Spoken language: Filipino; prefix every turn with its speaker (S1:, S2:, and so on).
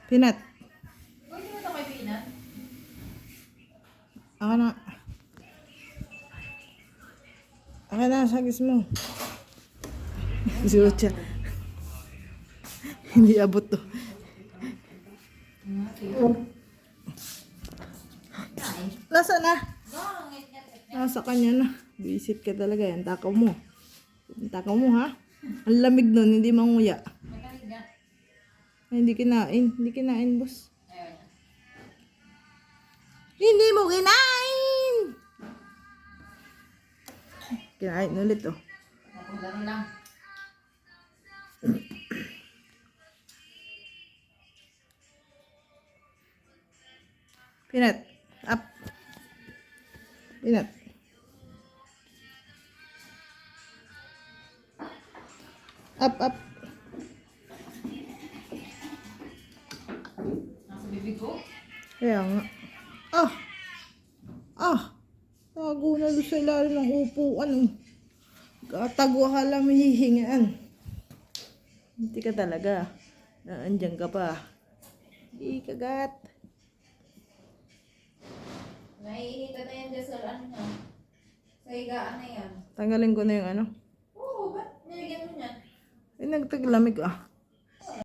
S1: Peanut.
S2: Pwede mo ito kay Peanut?
S1: Ako na. Ako na, sagis mo. Sucha. Hindi abot to. Nasa na? Nasa kanya na. Visit ka talaga yan. Takaw mo. Takaw mo ha. Ang lamig nun, hindi manguya. Ay, hindi kinain. Hindi kinain, boss. Hindi mo kinain! Kinain ulit, oh.
S2: Laro lang.
S1: Peanut. Up. Peanut. Up, up.
S2: Nasa bibig ko.
S1: Kaya nga. Ah! Ah! Tago na doon sa ilalim ng upuan. Oh. Katago akala may hihingaan. Hindi ka talaga. Naandyan ka pa. Hindi kagat.
S2: Naiinita na yan dyan sa ano niya. Sa higaan na yan.
S1: Tanggalin ko na yung ano.
S2: Oo, ba't nilagyan mo niyan?
S1: Nagtaglamig ah.